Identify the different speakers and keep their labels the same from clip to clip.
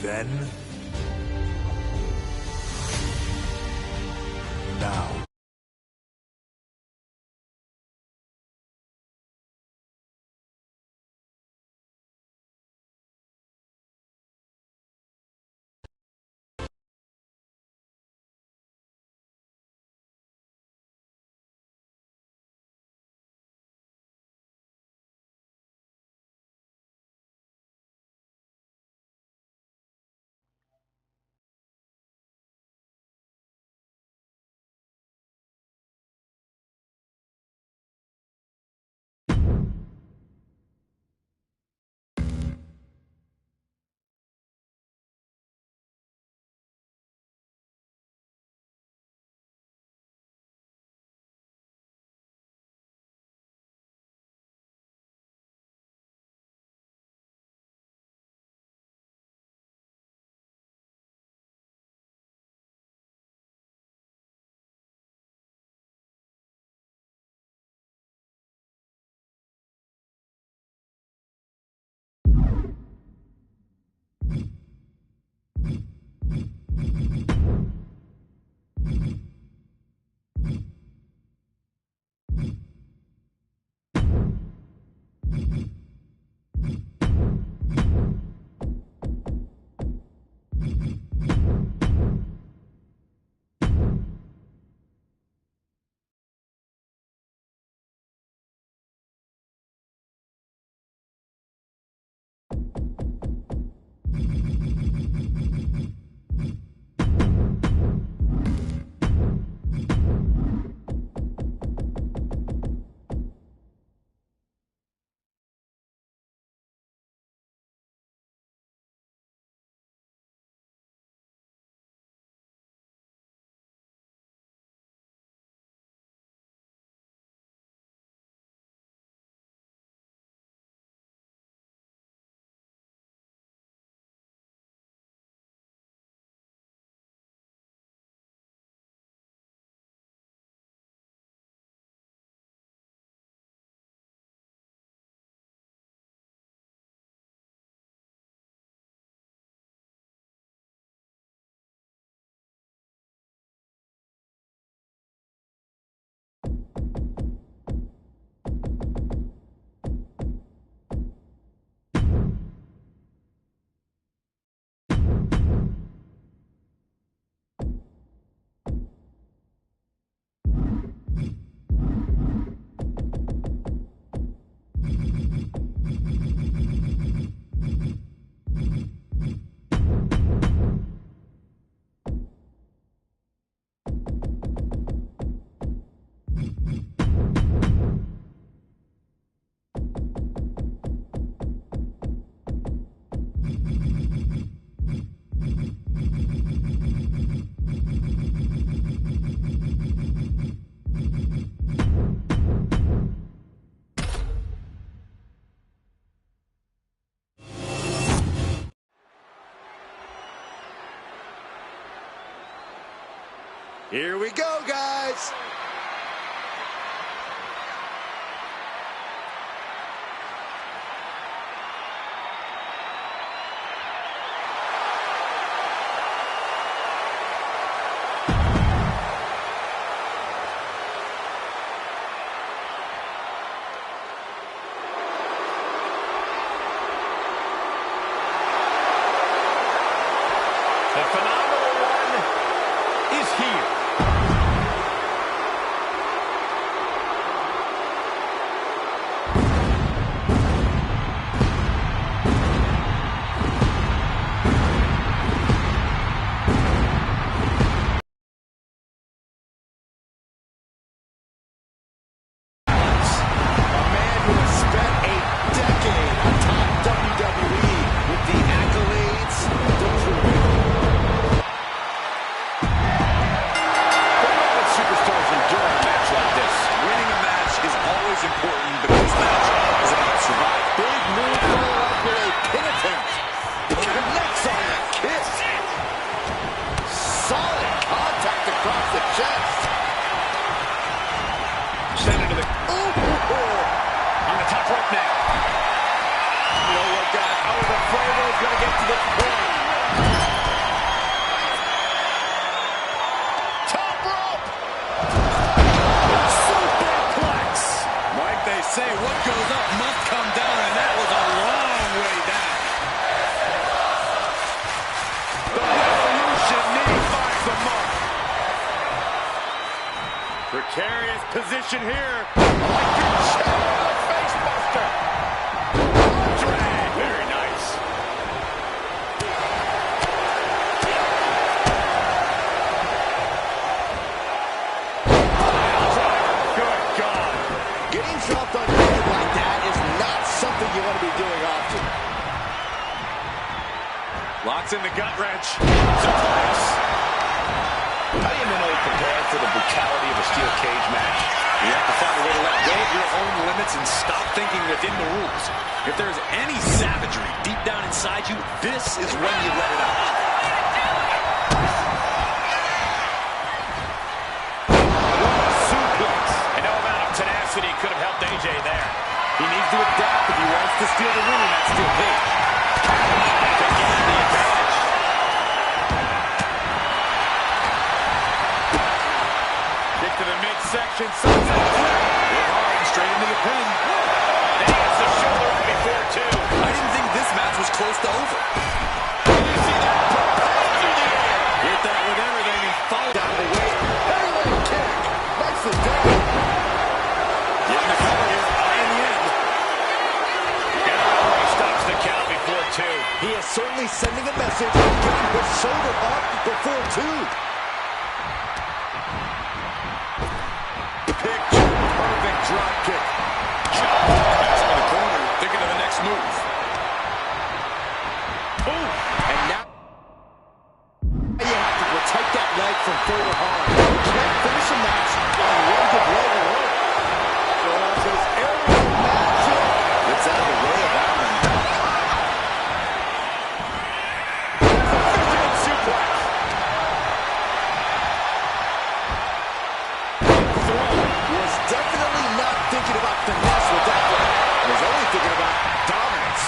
Speaker 1: Then, now.
Speaker 2: Here we go, guys.
Speaker 3: The phenomenal one is here.
Speaker 2: Important, but this match is about survival. Big move followed up with a pin attempt. Connects on the kiss. Solid contact across the chest.
Speaker 3: Sent into the... On the top rope now.
Speaker 2: You know what, guys? I was afraid it was going to get to this point. Locks in the gut wrench. Suplex.
Speaker 1: How do you mentally prepare for the brutality of a steel cage match?
Speaker 2: You have to find a way to let go of your own limits and stop thinking within the rules. If there's any savagery deep down inside you, this is when you let it out. Suplex.
Speaker 1: And no amount of tenacity could have helped AJ there.
Speaker 2: He needs to adapt if he wants to steal the win in that steel cage.
Speaker 1: Again, the advantage.
Speaker 2: Kick to the midsection. Sunset flip. Hit hard and straight into the pin.
Speaker 1: And he gets the shoulder up before two.
Speaker 2: I didn't think this match was close to over.
Speaker 1: You see that? Propelled through the air.
Speaker 2: Hit that with everything and followed down the way.
Speaker 3: Heavyweight kick. Nicely done.
Speaker 2: Getting the cover here in the end.
Speaker 1: And he stops the count before two.
Speaker 3: He is certainly sending a message, getting his shoulder up before two.
Speaker 2: Picture perfect drop kick. Chop. Back in the corner, thinking of the next move.
Speaker 3: Boom. And now you have to protect that leg from further harm. You can't finish a match on one good leg alone. This aerial magic.
Speaker 2: Gets out of the way of Allen.
Speaker 1: Fisherman suplex.
Speaker 3: Was definitely not thinking about finesse with that one. He was only thinking about dominance.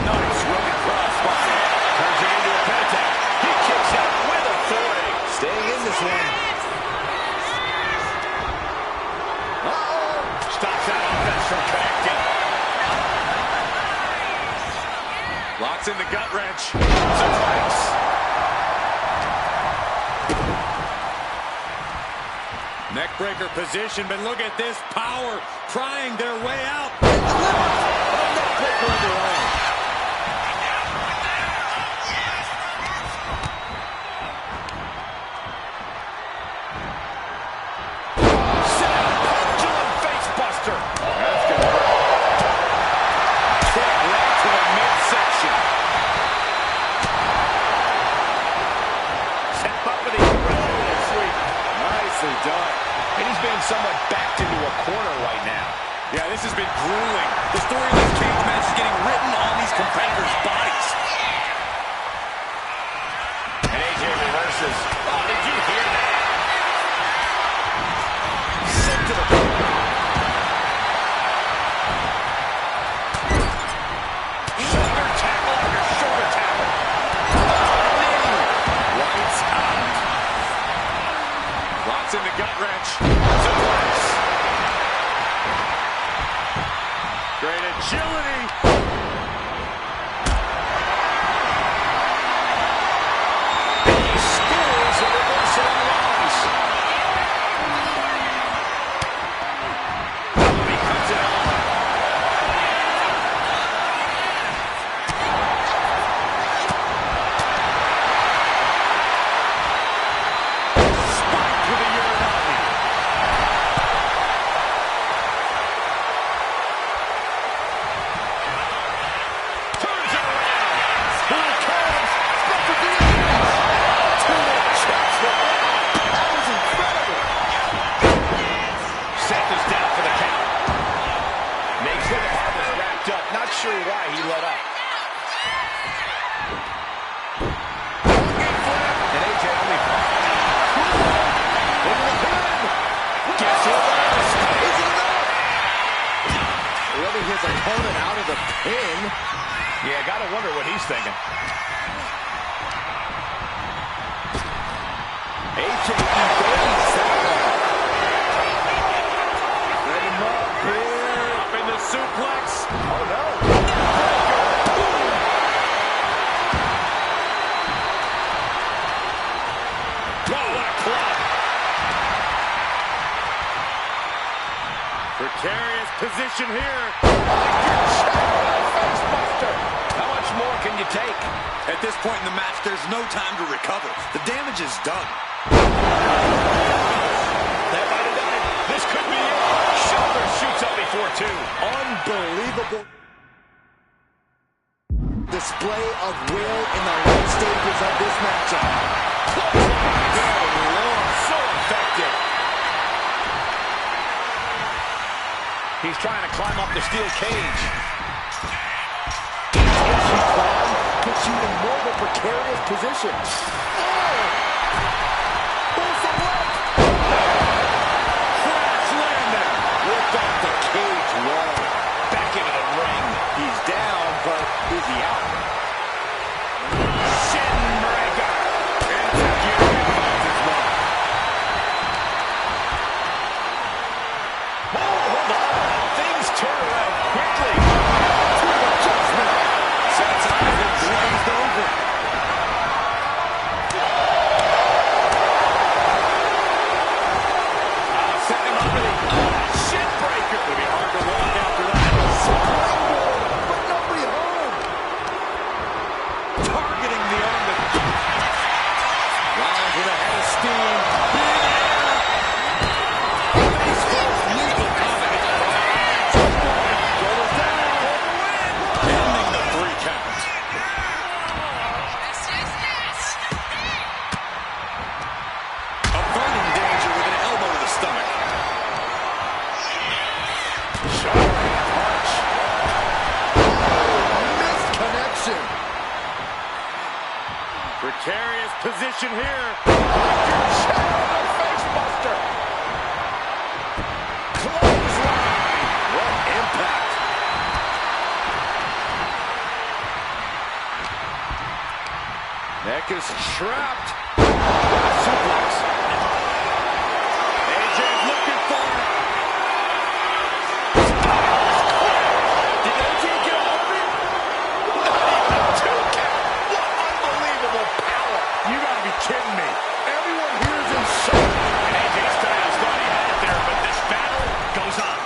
Speaker 1: Nice running cross body. Turns it into a pin attack. He kicks out with authority.
Speaker 3: Staying in this one.
Speaker 1: Stops that offense from connecting.
Speaker 2: Locks in the gut wrench. Suplex. Neckbreaker position, but look at this power prying their way out.
Speaker 3: Neckbreaker of their own.
Speaker 1: Pendulum face buster.
Speaker 2: That's gonna hurt.
Speaker 1: Kick right to the midsection. Set up with the incredible sweep.
Speaker 2: Nicely done.
Speaker 1: And he's being somewhat backed into a corner right now.
Speaker 2: Yeah, this has been grueling. The story of this cage match is getting written on these competitors' bodies.
Speaker 1: And AJ reverses. Oh, did you hear that?
Speaker 3: Sent to the floor.
Speaker 1: Shoulder tackle after shoulder tackle.
Speaker 2: Lights out. Locks in the gut wrench. Suplex. Great agility.
Speaker 1: He spears a reversal on the rise. He cuts it off. Spiked with a Uranagi. Turns it around. Here it comes. Spencer Diaz. To the chest.
Speaker 3: That was incredible.
Speaker 1: Seth is down for the count. Makes sure the arm is wrapped up. Not sure why he let up. And AJ only gets it last.
Speaker 3: Is it enough? Really his opponent out of the pin.
Speaker 1: Yeah, gotta wonder what he's thinking.
Speaker 3: AJ evades that one. Set him up here.
Speaker 2: Up in the suplex.
Speaker 3: Oh no.
Speaker 1: Oh, what a club.
Speaker 2: Precarious position here.
Speaker 1: Facebuster. How much more can you take?
Speaker 2: At this point in the match, there's no time to recover. The damage is done.
Speaker 1: That might have done it. This could be it. Shoulder shoots up before two. On
Speaker 3: Unbelievable display of will in the late stages of this matchup. Good Lord, so effective.
Speaker 1: He's trying to climb up the steel cage.
Speaker 3: Puts you in more of a precarious position.
Speaker 1: Crash landing.
Speaker 3: Ripped off the cage wall.
Speaker 1: Back into the ring.
Speaker 3: He's down, but is he out?
Speaker 1: Shin breaker. Executed finds its mark. Hold on. Things turn around quickly.
Speaker 3: Adjustment.
Speaker 1: Sets eyes and glazed over. Setting him up with a shin breaker. It'll be hard to walk after that.
Speaker 3: Springboard, but nobody home.
Speaker 1: Targeting the arm that
Speaker 3: Rollins with a head of steam.
Speaker 1: face first lethal combat.
Speaker 3: Shoulders down.
Speaker 1: Ending the 3 count. Averting danger with an elbow to the stomach. Sharp punch.
Speaker 3: Missed connection.
Speaker 1: Precarious position here. Shadow face buster. Clothesline.
Speaker 3: What impact.
Speaker 1: Neck is trapped. Suplex. AJ's looking for it. Did AJ get a hold of it? Not even a 2 count. What unbelievable power. You gotta be kidding me.
Speaker 3: Everyone here is in shock.
Speaker 1: And AJ Styles thought he had it there, but this battle goes on.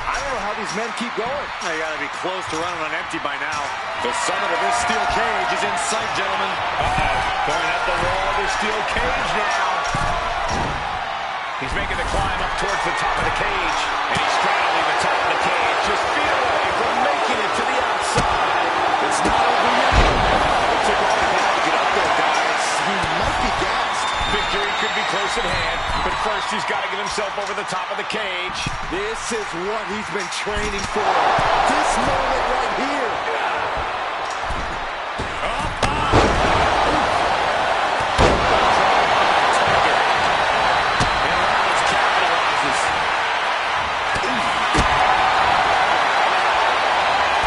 Speaker 3: I don't know how these men keep going.
Speaker 1: They gotta be close to running on empty by now. The summit of this steel cage is in sight, gentlemen. Going up the wall of the steel cage now. He's making the climb up towards the top of the cage. And he's straddling the top of the cage, just feet away from making it to the outside. It's not over yet. It took all he had to get up there, guys.
Speaker 3: He might be gassed.
Speaker 1: Victory could be close at hand, but first he's got to get himself over the top of the cage.
Speaker 3: This is what he's been training for. This moment right here.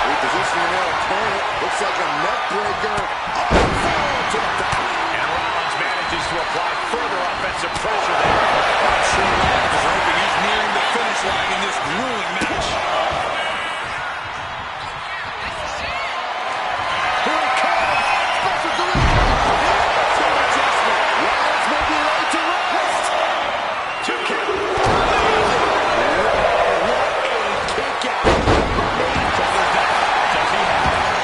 Speaker 3: Repositioning their opponent. Looks like a neck breaker. To the top.
Speaker 1: And Rollins manages to apply further offensive pressure there. I'm sure Rollins is hoping he's nearing the finish line in this grueling match.
Speaker 3: Here it comes. Special delivery. Adjustment. Rollins may be ready to rest.
Speaker 1: 2 count.
Speaker 3: What a kick out.
Speaker 1: Does he have it?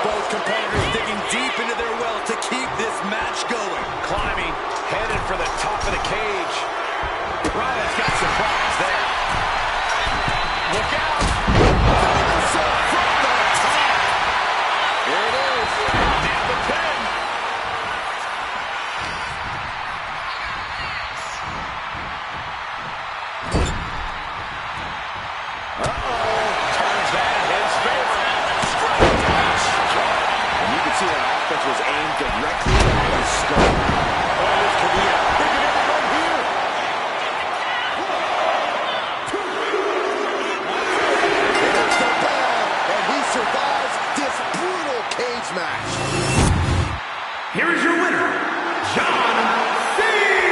Speaker 3: Both competitors digging deep into their well to keep this match going.
Speaker 1: Climbing, headed for the top of the cage. Rollins got surprised there. Look out!
Speaker 3: So from the top. Here it is.
Speaker 1: Nailed the pin. Turns that in his favor. Straight touch.
Speaker 3: And you can see that offense was aimed directly at his skull. Oh, this could be it. They could have it right here. There's the bell, and he survives this brutal cage match.
Speaker 1: Here is your winner, John Cena.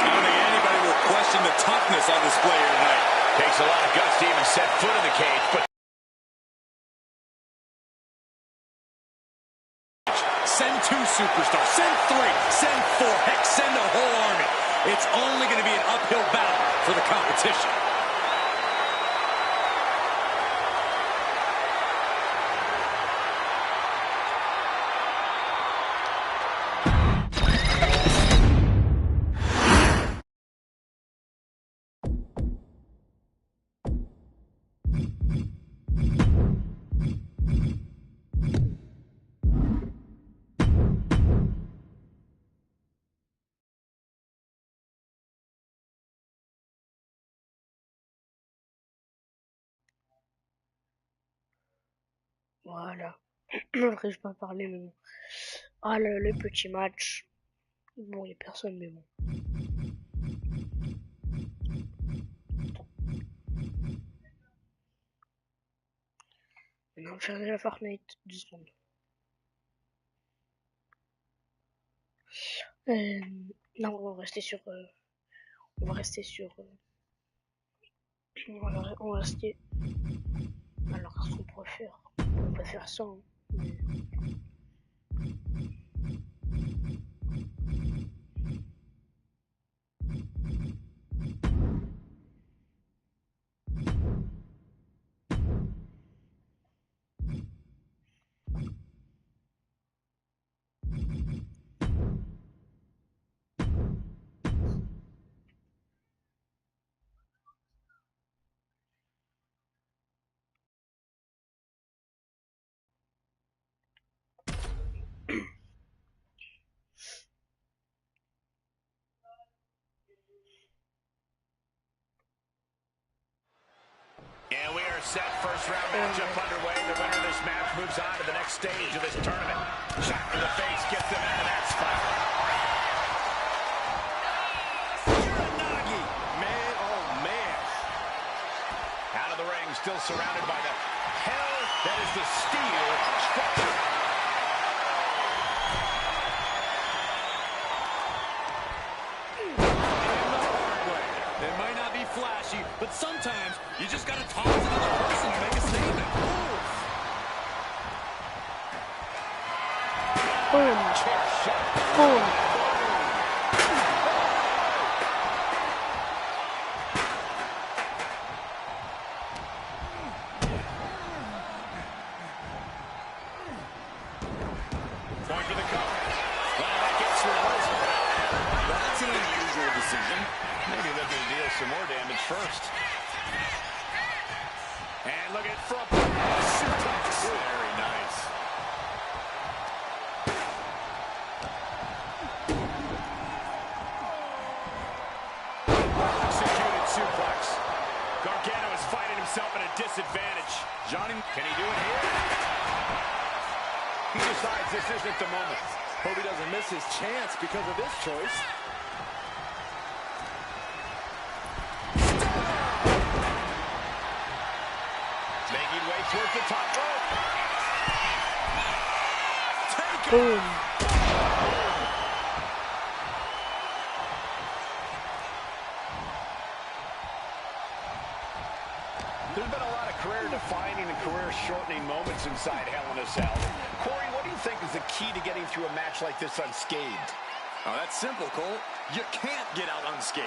Speaker 1: I don't think anybody will question the toughness on display here tonight. Takes a lot of guts to even set foot in the cage, but send 2 superstars, send 3, send 4, heck, send a whole army. It's only going to be an uphill battle for the competition.
Speaker 4: Voilà. Je n'arrive pas à parler, mais bon. Ah, le petit match. Bon, il n'y a personne, mais bon. On va faire déjà Fortnite 2 secondes. Non, on va rester sur. On va rester sur. On va rester. Alors, ce qu'on pourrait faire. On peut faire ça. Hein, mais...
Speaker 1: And we are set. First round matchup underway. The winner of this match moves on to the next stage of this tournament. Shot to the face gets them out of that spot. Uranagi. Man, oh man. Out of the ring, still surrounded by the hell that is the steel structure.
Speaker 2: They might not be flashy, but sometimes you just gotta talk to the other person to make a statement.
Speaker 4: Boom. Boom.
Speaker 1: Point to the cover. Well, that gets reversed.
Speaker 2: That's an unusual decision.
Speaker 1: Maybe looking to deal some more damage first. And look at front suplex. Very nice. Executed suplex. Gargano is finding himself at a disadvantage. Johnny, can he do it here? He decides this isn't the moment.
Speaker 3: Hope he doesn't miss his chance because of this choice.
Speaker 1: Making way towards the top rope. Take it.
Speaker 4: Boom.
Speaker 1: There's been a lot of career-defining and career-shortening moments inside Hell in a Cell. Corey, what do you think is the key to getting through a match like this unscathed?
Speaker 2: Oh, that's simple, Cole. You can't get out unscathed.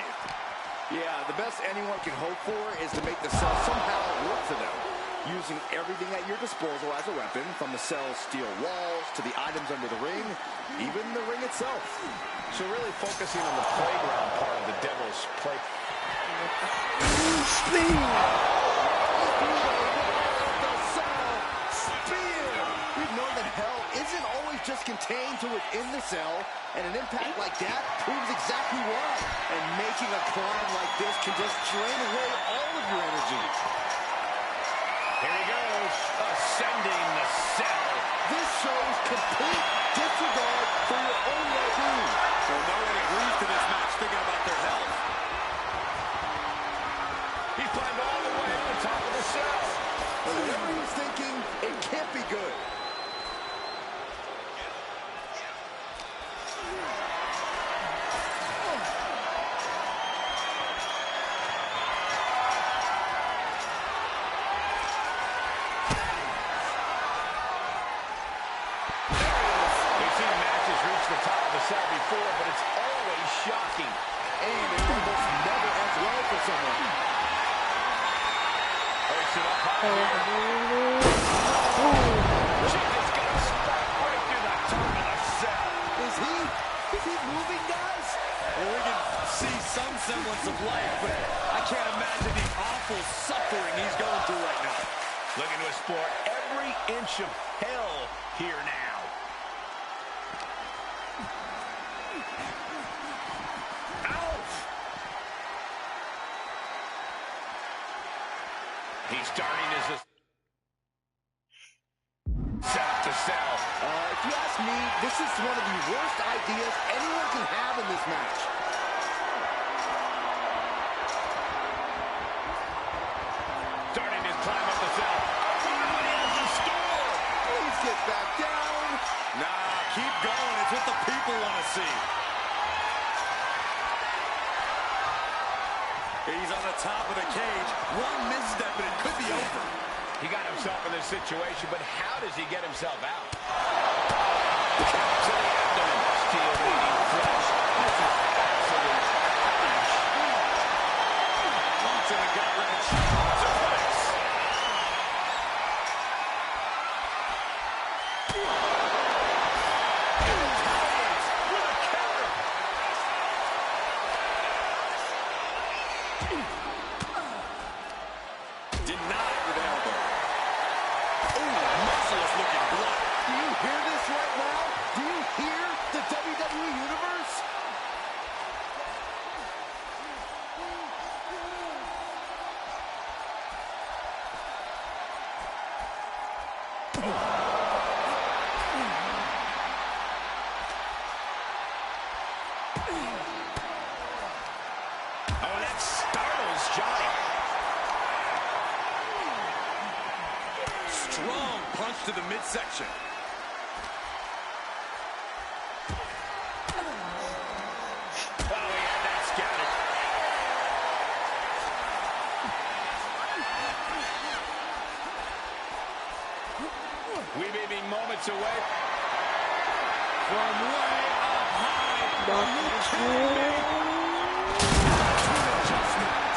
Speaker 3: Yeah, the best anyone can hope for is to make the cell somehow work for them, using everything at your disposal as a weapon, from the cell's steel walls to the items under the ring, even the ring itself.
Speaker 1: So really focusing on the playground part of the Devil's play.
Speaker 3: We've known that hell isn't always just contained to within the cell, and an impact like that proves exactly why. And making a climb like this can just drain away all of your energy.
Speaker 1: Here he goes, ascending the cell.
Speaker 3: This shows complete disregard for your own well-being.
Speaker 2: Well, no one agrees to this match thinking about their health.
Speaker 1: He climbed all the way to the top of the cell.
Speaker 3: But whatever he's thinking, it can't be good.
Speaker 1: We've seen matches reach the top of the cell before, but it's always shocking.
Speaker 3: And it almost never ends well for someone.
Speaker 1: Hoists it up high. He's got a spot right through the top of the cell.
Speaker 3: Is he moving, guys?
Speaker 2: Well, we can see some semblance of life, but I can't imagine the awful suffering he's going through right now.
Speaker 1: Looking to explore every inch of hell here now. Ouch! He's starting his...
Speaker 3: one of the worst ideas anyone can have in this match.
Speaker 1: Starting his climb up the cell. What is in store?
Speaker 3: Please get back down.
Speaker 2: Nah, keep going. It's what the people want to see. He's on the top of the cage. One misstep and it could be over.
Speaker 1: He got himself in this situation, but how does he get himself out? To the abdomen. Steel beating flesh. This is absolute trash.
Speaker 2: Once in the gut wrench. Suplex. Denied with an elbow. Ooh, merciless looking blood.
Speaker 3: Do you hear this right now? Do you hear the WWE Universe?
Speaker 1: Oh, and that startles Johnny.
Speaker 2: Strong punch to the midsection.
Speaker 1: Oh, yeah, that's scouted. We may be moments away from way up high.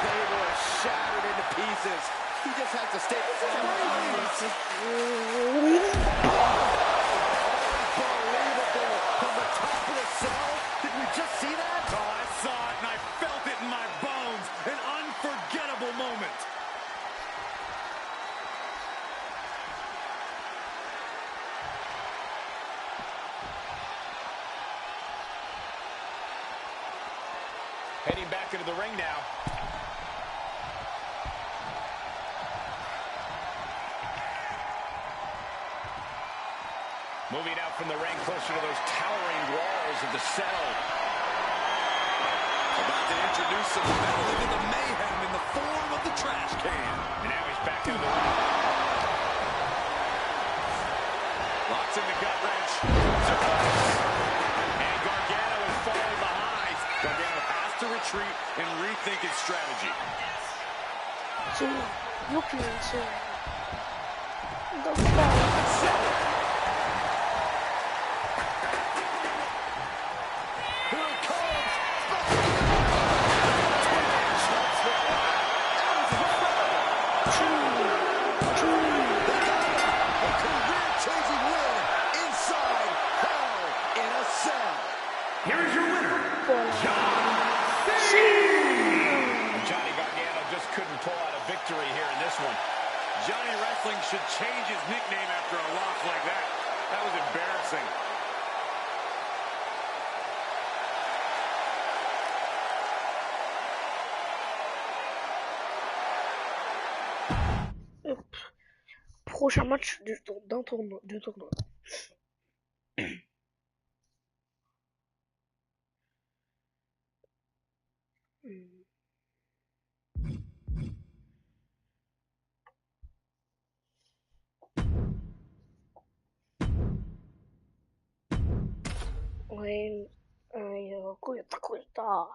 Speaker 3: Table is shattered into pieces. He just has to stay. This is unbelievable. From the top of the cell. Did we just see that?
Speaker 2: Oh, I saw it and I felt it in my bones. An unforgettable moment.
Speaker 1: Heading back into the ring now. Moving out from the ring closer to those towering walls of the cell.
Speaker 2: About to introduce some metal into the mayhem in the form of the trash can.
Speaker 1: And now he's back into the ring.
Speaker 2: Locks in the gut wrench.
Speaker 1: And Gargano is falling behind.
Speaker 2: Gargano has to retreat and rethink his strategy.
Speaker 4: So, looking into the fall.
Speaker 3: Here it comes. A career-changing win inside Hell in a Cell.
Speaker 1: Here's your winner,
Speaker 4: John
Speaker 1: Johnny Gargano just couldn't pull out a victory here in this one.
Speaker 2: Johnny Wrestling should change his nickname after a loss like that. That was embarrassing.
Speaker 4: Prochain match d'un tournoi. Ouais, questa.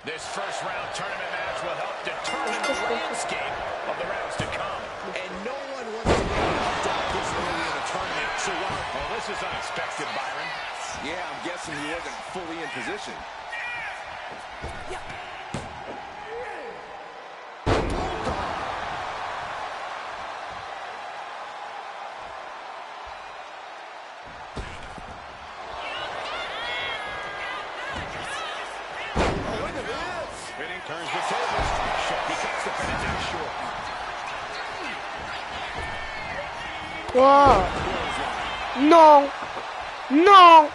Speaker 1: This first round tournament match will help determine the landscape of the rounds to come.
Speaker 3: And no one wants to get out this early in the tournament. So while...
Speaker 1: Well, this is unexpected, Byron.
Speaker 2: Yeah, I'm guessing he wasn't fully in position.
Speaker 1: Spinning turns the tables. He cuts the pin down short.
Speaker 4: Wow. Non. Non.